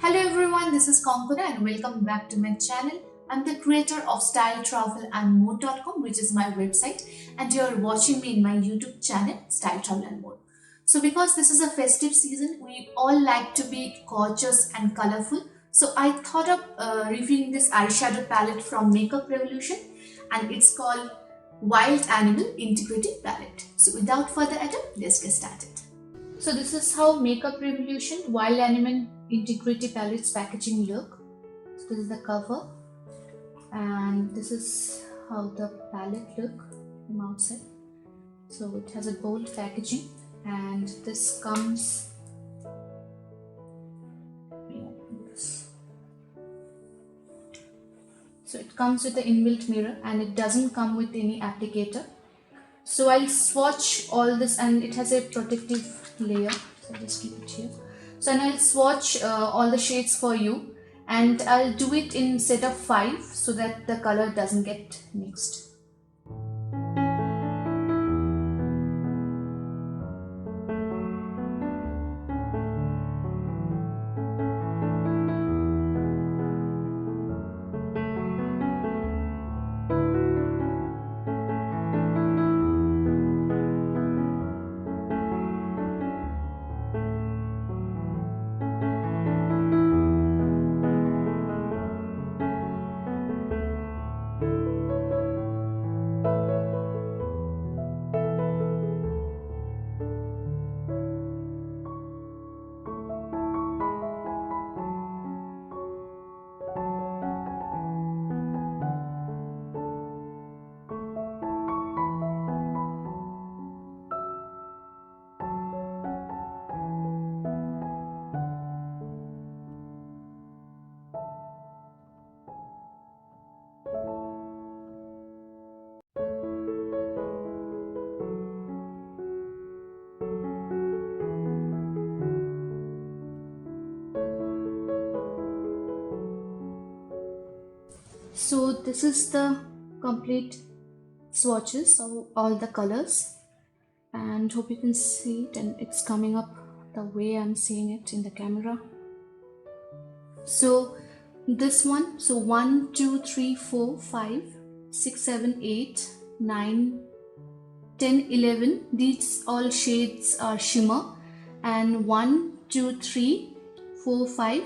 Hello everyone, this is Konkona and welcome back to my channel. I'm the creator of styletravelandmore.com, which is my website, and you're watching me in my YouTube channel, Style Travel and More. So because this is a festive season, we all like to be gorgeous and colorful. So I thought of reviewing this eyeshadow palette from Makeup Revolution, and it's called Wild Animal Integrative Palette. So without further ado, let's get started. So this is how Makeup Revolution Wild Animal Integrity Palette's packaging look. So this is the cover, and this is how the palette look from outside. So it has a bold packaging, and this comes. So it comes with the inbuilt mirror, and it doesn't come with any applicator. So I'll swatch all this, and it has a protective layer, so I'll just keep it here. So and I'll swatch all the shades for you, and I'll do it in set of 5 so that the color doesn't get mixed. So this is the complete swatches of all the colors, and hope you can see it, and it's coming up the way I'm seeing it in the camera. So this one, so 1 2 3 4 5 6 7 8 9 10 11, these all shades are shimmer, and 1 2 3 4 5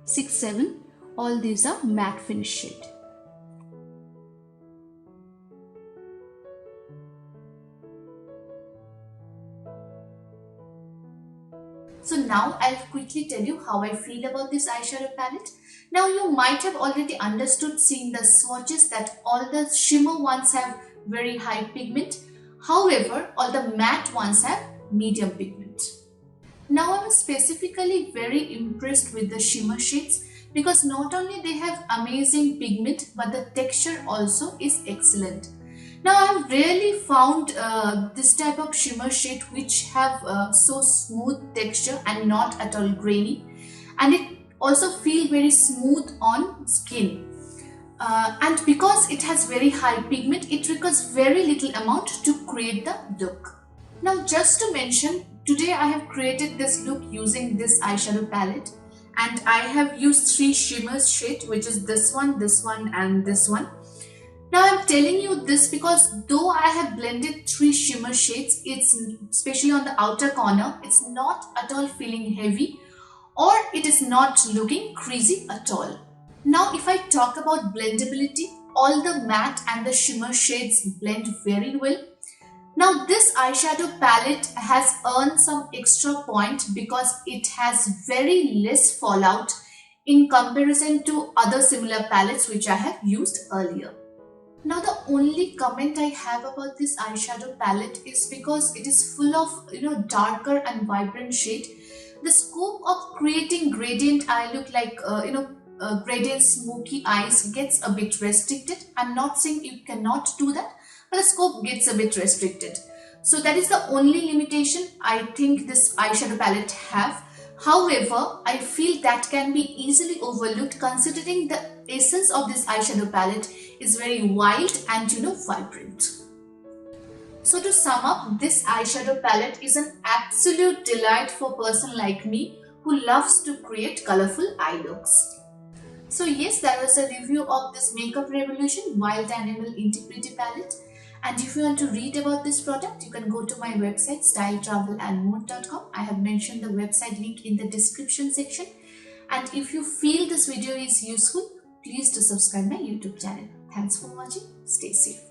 6 7, all these are matte finish shade. So now I'll quickly tell you how I feel about this eyeshadow palette. Now you might have already understood seeing the swatches that all the shimmer ones have very high pigment. However, all the matte ones have medium pigment. Now I'm specifically very impressed with the shimmer shades because not only they have amazing pigment, but the texture also is excellent. Now I have rarely found this type of shimmer shade which have so smooth texture and not at all grainy, and it also feel very smooth on skin. And because it has very high pigment, it requires very little amount to create the look. Now just to mention, today I have created this look using this eyeshadow palette, and I have used 3 shimmer shades, which is this one, and this one. Now I'm telling you this because though I have blended 3 shimmer shades, it's especially on the outer corner, it's not at all feeling heavy, or it is not looking creasy at all. Now if I talk about blendability, all the matte and the shimmer shades blend very well. Now this eyeshadow palette has earned some extra point because it has very less fallout in comparison to other similar palettes which I have used earlier. Now the only comment I have about this eyeshadow palette is because it is full of darker and vibrant shade. The scope of creating gradient eye look like gradient smoky eyes gets a bit restricted. I'm not saying you cannot do that, but the scope gets a bit restricted. So that is the only limitation I think this eyeshadow palette have. However, I feel that can be easily overlooked considering the essence of this eyeshadow palette is very wild and vibrant. So to sum up, this eyeshadow palette is an absolute delight for a person like me who loves to create colorful eye looks. So yes, that was a review of this Makeup Revolution Wild Animal Integrity Palette. And if you want to read about this product, you can go to my website styletravelandmode.com. I have mentioned the website link in the description section. And if you feel this video is useful, please do subscribe my YouTube channel. Thanks for watching. Stay safe.